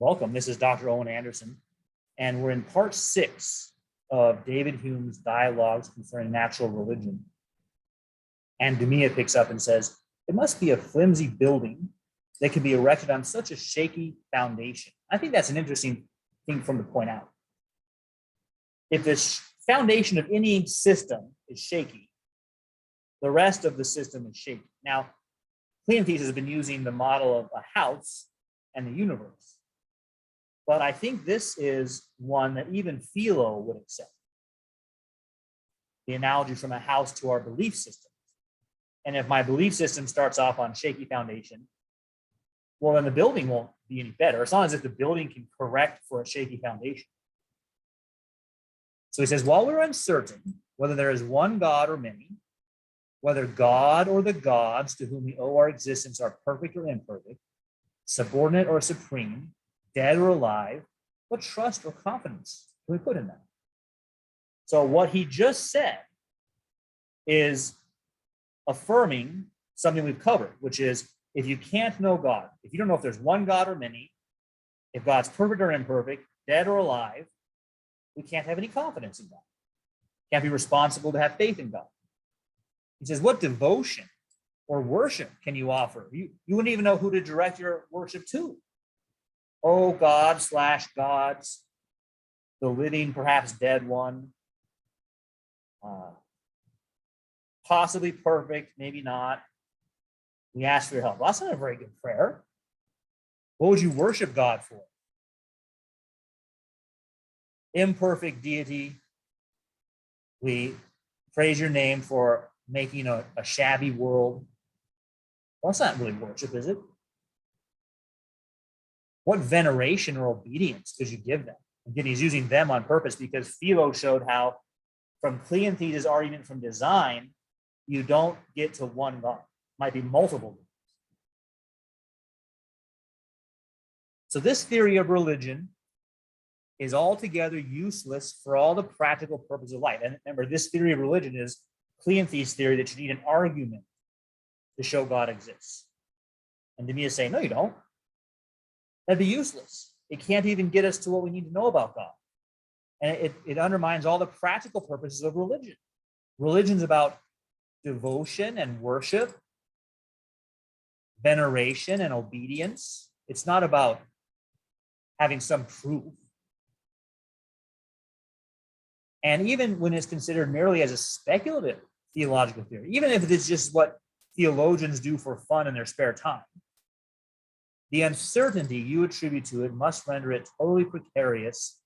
Welcome. This is Dr. Owen Anderson, and we're in part 6 of David Hume's dialogues concerning natural religion. And Demea picks up and says, it must be a flimsy building that can be erected on such a shaky foundation. I think that's an interesting thing for him to point out. If the foundation of any system is shaky, the rest of the system is shaky. Now, Cleanthes has been using the model of a house and the universe. But I think this is one that even Philo would accept. The analogy from a house to our belief system. And if my belief system starts off on shaky foundation, well, then the building won't be any better. It's not as if the building can correct for a shaky foundation. So he says, while we're uncertain whether there is one God or many, whether God or the gods to whom we owe our existence are perfect or imperfect, subordinate or supreme, dead or alive, what trust or confidence can we put in them? So what he just said is affirming something we've covered, which is if you can't know God, if you don't know if there's one God or many, if God's perfect or imperfect, dead or alive, we can't have any confidence in God. Can't be responsible to have faith in God. He says, what devotion or worship can you offer? You wouldn't even know who to direct your worship to. Oh, God/gods, the living, perhaps dead one, possibly perfect, maybe not. We ask for your help. Well, that's not a very good prayer. What would you worship God for? Imperfect deity. We praise your name for making a shabby world. Well, that's not really worship, is it? What veneration or obedience could you give them? Again, he's using them on purpose because Philo showed how from Cleanthes' argument from design, you don't get to one God. It might be multiple gods. So this theory of religion is altogether useless for all the practical purposes of life. And remember, this theory of religion is Cleanthes' theory that you need an argument to show God exists. And Demea is saying, no, you don't. That'd be useless. It can't even get us to what we need to know about God. And it undermines all the practical purposes of religion. Religion's about devotion and worship, veneration and obedience. It's not about having some proof. And even when it's considered merely as a speculative theological theory, even if it's just what theologians do for fun in their spare time, the uncertainty you attribute to it must render it totally precarious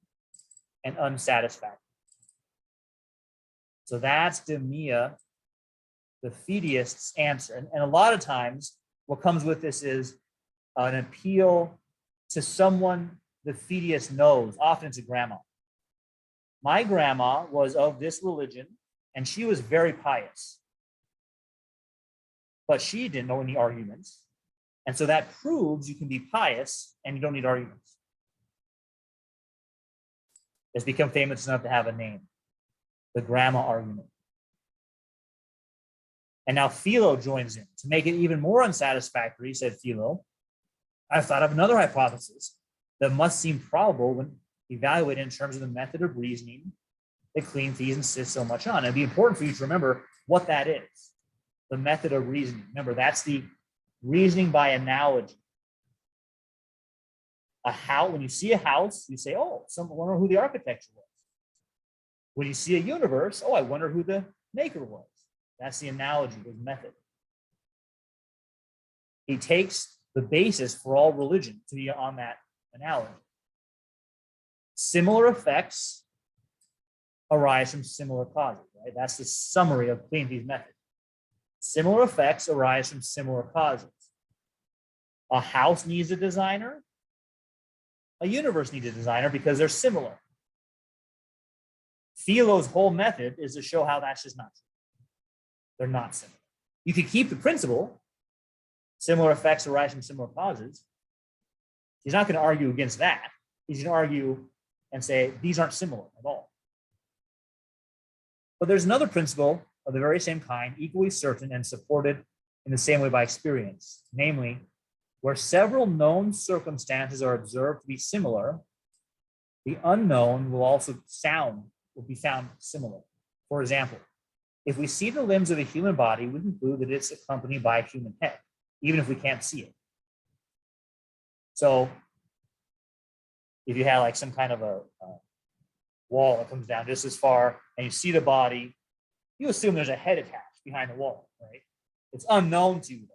and unsatisfactory. So that's Demea, the fideist's answer. And a lot of times, what comes with this is an appeal to someone the fideist knows. Often it's a grandma. My grandma was of this religion, and she was very pious. But she didn't know any arguments. And so that proves you can be pious and you don't need arguments. It's become famous enough to have a name, the grandma argument. And now Philo joins in. To make it even more unsatisfactory, said Philo, I've thought of another hypothesis that must seem probable when evaluated in terms of the method of reasoning that Cleanthes insists so much on. It'd be important for you to remember what that is, the method of reasoning. Remember, that's the reasoning by analogy. A house, when you see a house, you say, oh, I wonder who the architecture was. When you see a universe, oh, I wonder who the maker was. That's the analogy, his method. He takes the basis for all religion to be on that analogy. Similar effects arise from similar causes, right? That's the summary of Cleanthes' method. Similar effects arise from similar causes. A house needs a designer. A universe needs a designer because they're similar. Philo's whole method is to show how that's just not true. They're not similar. You could keep the principle, similar effects arise from similar causes. He's not going to argue against that. He's going to argue and say these aren't similar at all. But there's another principle of the very same kind, equally certain and supported in the same way by experience, namely Where several known circumstances are observed to be similar, the unknown will be found similar. For example, if we see the limbs of a human body, we conclude that it's accompanied by a human head, even if we can't see it. So if you have like some kind of a wall that comes down just as far and you see the body, you assume there's a head attached behind the wall, right? It's unknown to you.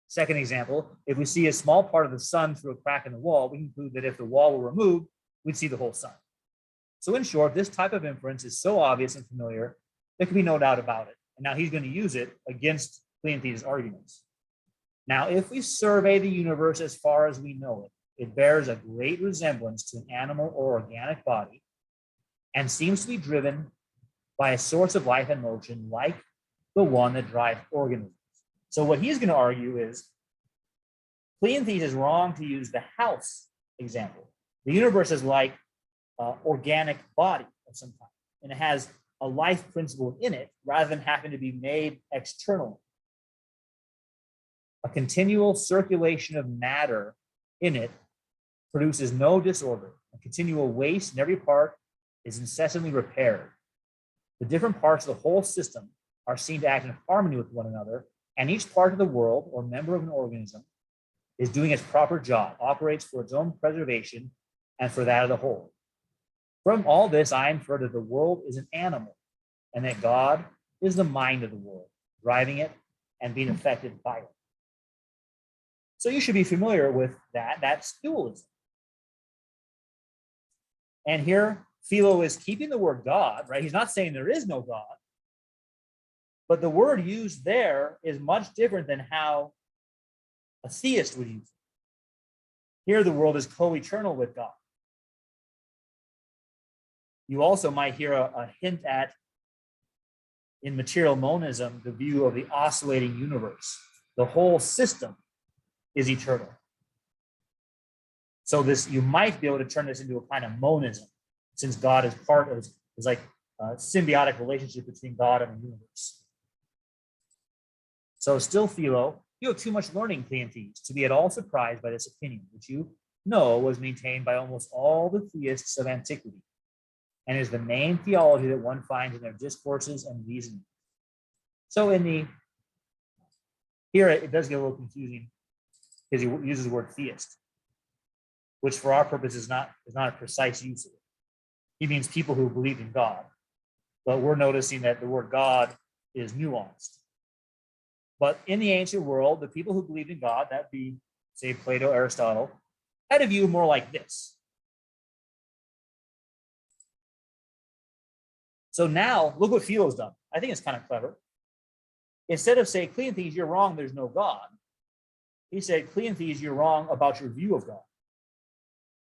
Second example, if we see a small part of the sun through a crack in the wall, we conclude that if the wall were removed, we'd see the whole sun. So in short, this type of inference is so obvious and familiar, there can be no doubt about it. And now he's going to use it against Cleanthes' arguments. Now, if we survey the universe as far as we know it, it bears a great resemblance to an animal or organic body and seems to be driven by a source of life and motion like the one that drives organisms. So what he's going to argue is Cleanthes is wrong to use the house example. The universe is like organic body of some kind, and it has a life principle in it rather than having to be made externally. A continual circulation of matter in it produces no disorder. A continual waste in every part is incessantly repaired. The different parts of the whole system are seen to act in harmony with one another, and each part of the world or member of an organism is doing its proper job, operates for its own preservation and for that of the whole. From all this, I infer that the world is an animal and that God is the mind of the world, driving it and being affected by it. So you should be familiar with that. That's dualism. And here, Philo is keeping the word God, right? He's not saying there is no God, but the word used there is much different than how a theist would use it. Here, the world is co-eternal with God. You also might hear a hint at, in material monism, the view of the oscillating universe. The whole system is eternal. So this, you might be able to turn this into a kind of monism, since God is part of, is like a symbiotic relationship between God and the universe. So still, Philo, you have too much learning, Cleanthes, to be at all surprised by this opinion, which you know was maintained by almost all the theists of antiquity, and is the main theology that one finds in their discourses and reasoning. So here it does get a little confusing because he uses the word theist, which for our purpose is not a precise use of it. He means people who believe in God, but we're noticing that the word God is nuanced. But in the ancient world, the people who believed in God, that'd be, say, Plato, Aristotle, had a view more like this. So now, look what Philo's done. I think it's kind of clever. Instead of saying, Cleanthes, you're wrong, there's no God, he said, Cleanthes, you're wrong about your view of God.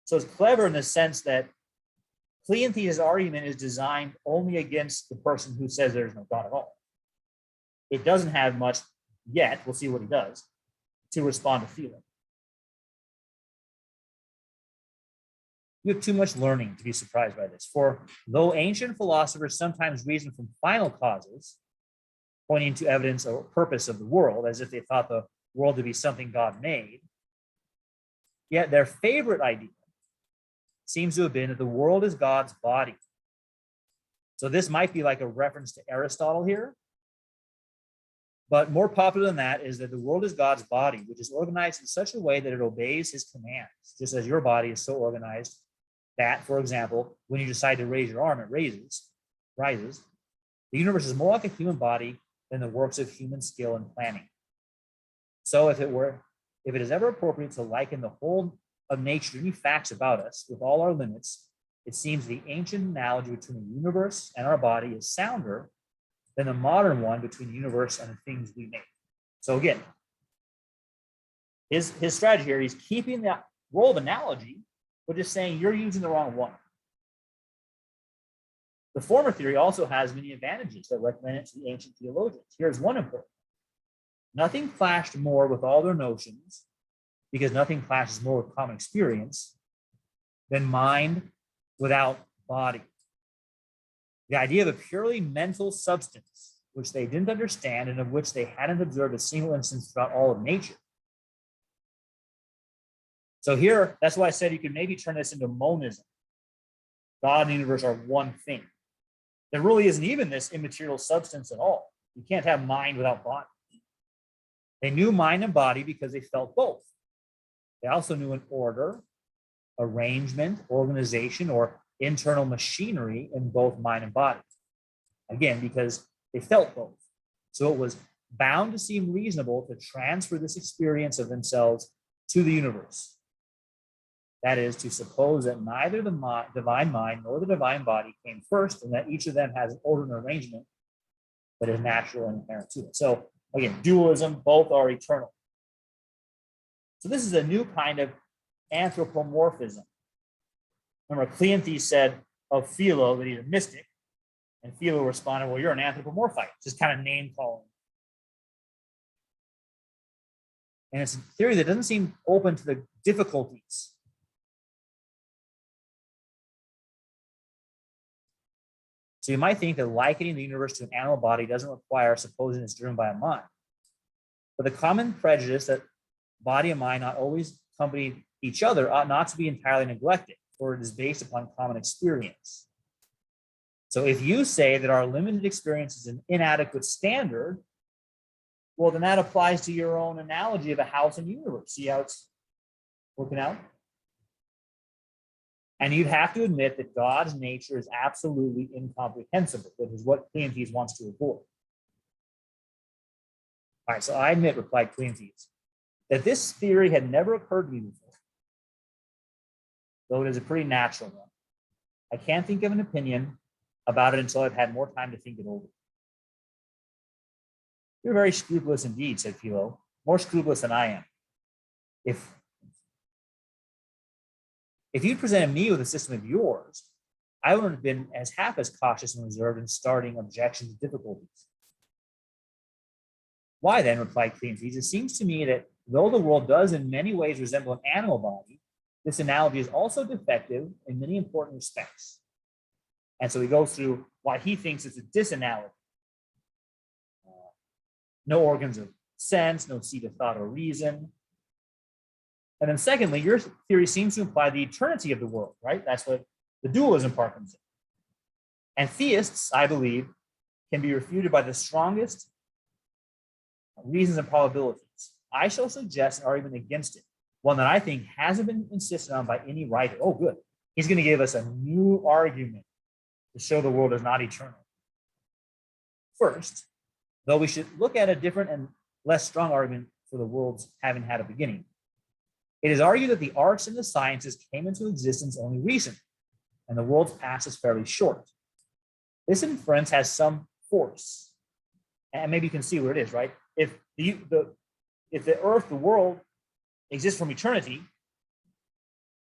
So it's clever in the sense that Cleanthes' argument is designed only against the person who says there's no God at all. It doesn't have much yet, we'll see what he does, to respond to Philo. You have too much learning to be surprised by this. For though ancient philosophers sometimes reason from final causes, pointing to evidence or purpose of the world, as if they thought the world to be something God made, yet their favorite idea seems to have been that the world is God's body. So this might be like a reference to Aristotle here, but more popular than that is that the world is God's body, which is organized in such a way that it obeys his commands, just as your body is so organized that, for example, when you decide to raise your arm, it rises. The universe is more like a human body than the works of human skill and planning. So if it is ever appropriate to liken the whole of nature to any facts about us with all our limits, it seems the ancient analogy between the universe and our body is sounder than the modern one between the universe and the things we make. So again, his strategy here, he's keeping that role of analogy, but just saying you're using the wrong one. The former theory also has many advantages that recommend it to the ancient theologians. Here's one important. Nothing clashed more with all their notions, because nothing clashes more with common experience, than mind without body. The idea of a purely mental substance, which they didn't understand and of which they hadn't observed a single instance throughout all of nature, So here, that's why I said you can maybe turn this into monism. God and the universe are one thing. There really isn't even this immaterial substance at all. You can't have mind without body. They knew mind and body because they felt both. They also knew an order, arrangement, organization, or internal machinery in both mind and body. Again, because they felt both. So it was bound to seem reasonable to transfer this experience of themselves to the universe. That is, to suppose that neither the divine mind nor the divine body came first, and that each of them has an order and arrangement that is natural and inherent to it. So again, dualism, both are eternal. So this is a new kind of anthropomorphism. Remember, Cleanthes said of Philo that he's a mystic, and Philo responded, well, you're an anthropomorphite, just kind of name calling. And it's a theory that doesn't seem open to the difficulties. So you might think that likening the universe to an animal body doesn't require supposing it's driven by a mind. But the common prejudice that body and mind not always accompany each other ought not to be entirely neglected, for it is based upon common experience. So if you say that our limited experience is an inadequate standard, well, then that applies to your own analogy of a house and universe. See how it's working out? And you'd have to admit that God's nature is absolutely incomprehensible, which is what Cleanthes wants to avoid. All right, so I admit, replied Cleanthes, that this theory had never occurred to me before, though it is a pretty natural one. I can't think of an opinion about it until I've had more time to think it over. You're very scrupulous indeed, said Philo, more scrupulous than I am. If you'd presented me with a system of yours, I wouldn't have been as half as cautious and reserved in starting objections and difficulties. Why then, replied Cleanthes, it seems to me that though the world does in many ways resemble an animal body, this analogy is also defective in many important respects. And so he goes through why he thinks it's a disanalogy. No organs of sense, no seat of thought or reason. And then secondly, your theory seems to imply the eternity of the world, right? That's what the dualism part comes in. And theists, I believe, can be refuted by the strongest reasons and probabilities. I shall suggest an argument against it, one that I think hasn't been insisted on by any writer. Oh, good. He's going to give us a new argument to show the world is not eternal. First, though we should look at a different and less strong argument for the world's having had a beginning. It is argued that the arts and the sciences came into existence only recently, and the world's past is fairly short. This inference has some force, and maybe you can see where it is, right? If the earth, the world, exists from eternity,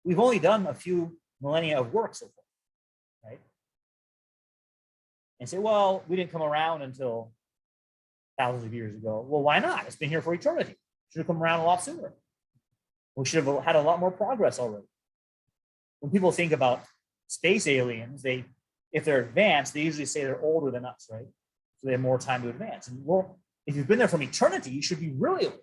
we've only done a few millennia of work so far, right? And say, well, we didn't come around until thousands of years ago. Well, why not? It's been here for eternity. Should have come around a lot sooner. We should have had a lot more progress already. When people think about space aliens, if they're advanced, they usually say they're older than us, right? So they have more time to advance. And well, if you've been there from eternity, you should be really old.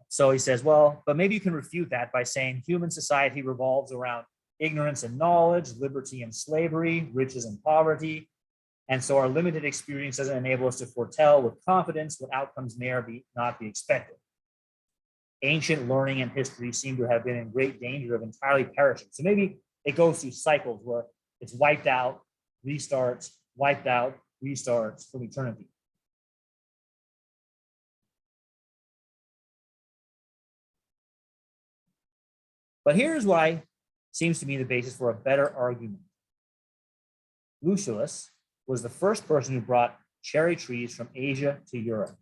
So he says, well, but maybe you can refute that by saying human society revolves around ignorance and knowledge, liberty and slavery, riches and poverty. And so our limited experience doesn't enable us to foretell with confidence what outcomes may or not be expected. Ancient learning and history seem to have been in great danger of entirely perishing. So maybe it goes through cycles where it's wiped out, restarts, wiped out, restarts from eternity. But here's why seems to me the basis for a better argument. Lucullus was the first person who brought cherry trees from Asia to Europe.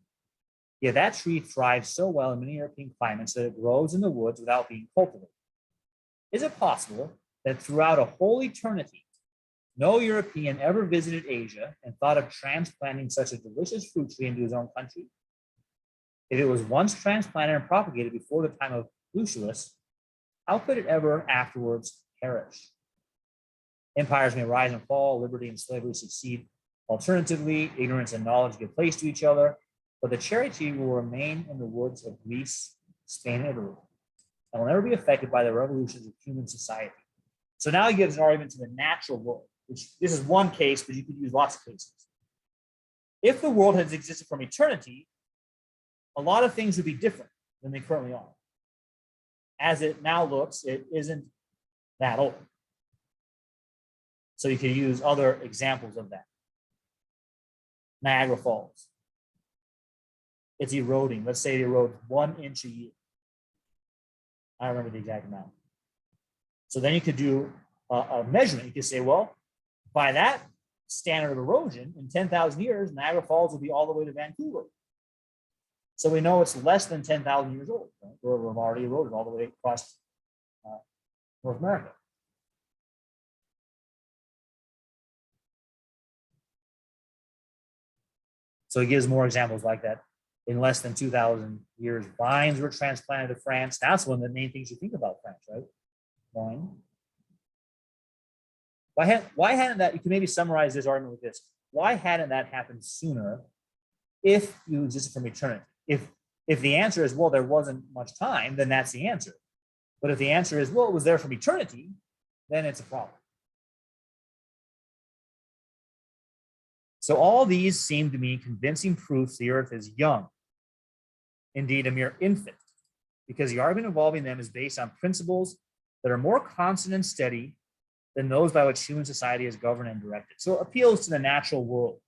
Yet that tree thrives so well in many European climates that it grows in the woods without being cultivated. Is it possible that throughout a whole eternity, no European ever visited Asia and thought of transplanting such a delicious fruit tree into his own country? If it was once transplanted and propagated before the time of Lucullus, how could it ever afterwards perish? Empires may rise and fall, liberty and slavery succeed. Alternatively, ignorance and knowledge give place to each other. but the cherry tree will remain in the woods of Greece, Spain, and Italy, and will never be affected by the revolutions of human society. So now he gives an argument to the natural world, which this is one case, but you could use lots of cases. If the world has existed from eternity, a lot of things would be different than they currently are. As it now looks, it isn't that old. So you can use other examples of that. Niagara Falls. It's eroding. Let's say it erodes 1 inch a year. I don't remember the exact amount. So then you could do a measurement. You could say, well, by that standard of erosion, in 10,000 years, Niagara Falls will be all the way to Vancouver. So we know it's less than 10,000 years old. Right? We've already eroded all the way across North America. So he gives more examples like that. In less than 2,000 years, vines were transplanted to France. That's one of the main things you think about France, right? Wine. Why hadn't that? You can maybe summarize this argument with this. Why hadn't that happened sooner if you existed from eternity? If the answer is, well, there wasn't much time, then that's the answer. But if the answer is, well, it was there from eternity, then it's a problem. So all these seem to me convincing proofs the earth is young, indeed a mere infant, because the argument involving them is based on principles that are more constant and steady than those by which human society is governed and directed. So it appeals to the natural world.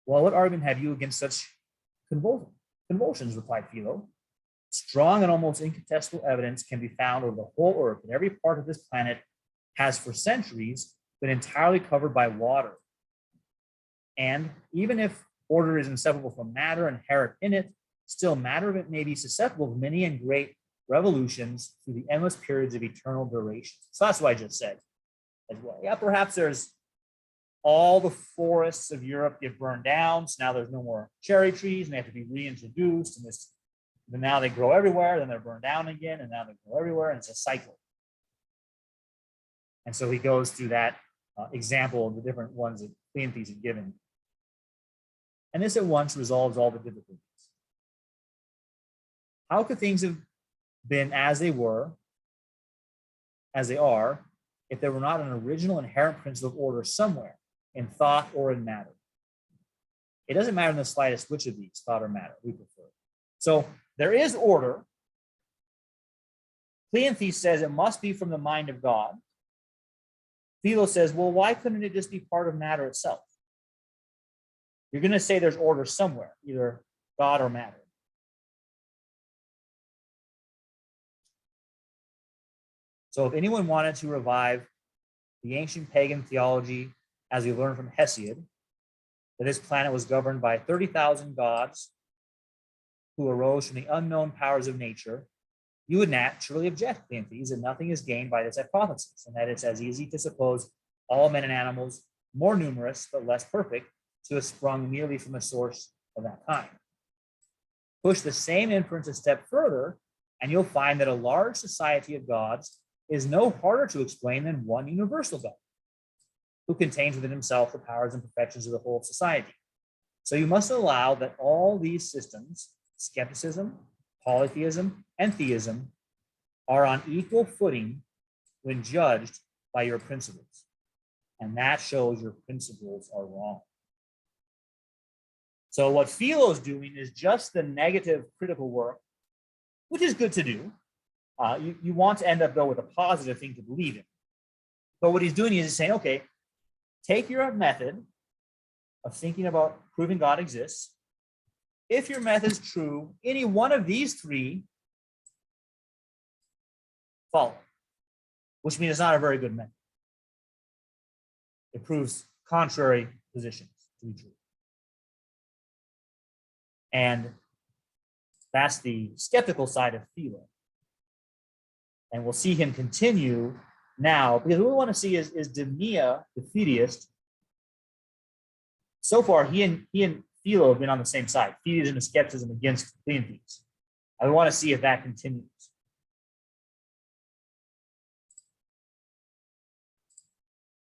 Well, what argument have you against such convulsions, replied Philo. Strong and almost incontestable evidence can be found over the whole earth, that every part of this planet has for centuries been entirely covered by water. And even if order is inseparable from matter inherent in it, still matter of it may be susceptible of many and great revolutions through the endless periods of eternal duration. So that's what I just said as well. Yeah, perhaps there's all the forests of Europe get burned down, so now there's no more cherry trees, and they have to be reintroduced, and then now they grow everywhere, then they're burned down again, and now they grow everywhere, and it's a cycle. And so he goes through that example of the different ones that Cleanthes had given. And this at once resolves all the difficulties. How could things have been as they are, if there were not an original inherent principle of order somewhere in thought or in matter? It doesn't matter in the slightest which of these, thought or matter, we prefer. So there is order. Cleanthes says it must be from the mind of God. Philo says, well, why couldn't it just be part of matter itself? You're going to say there's order somewhere, either God or matter. So if anyone wanted to revive the ancient pagan theology, as we learned from Hesiod, that this planet was governed by 30,000 gods who arose from the unknown powers of nature, you would naturally object, Cleanthes, that nothing is gained by this hypothesis, and that it's as easy to suppose all men and animals, more numerous but less perfect, to have sprung merely from a source of that kind. Push the same inference a step further, and you'll find that a large society of gods is no harder to explain than one universal God, who contains within himself the powers and perfections of the whole society. So you must allow that all these systems, skepticism, polytheism, and theism, are on equal footing when judged by your principles. And that shows your principles are wrong. So what Philo is doing is just the negative critical work, which is good to do. You want to end up, though, with a positive thing to believe in. But what he's doing is he's saying, okay, take your method of thinking about proving God exists. If your method is true, any one of these three follow, which means it's not a very good method. It proves contrary positions to be true. And that's the skeptical side of Philo. And we'll see him continue now, because what we want to see is Demea, the theist. So far, he and Philo have been on the same side. Theism and skepticism against Cleanthes. I want to see if that continues.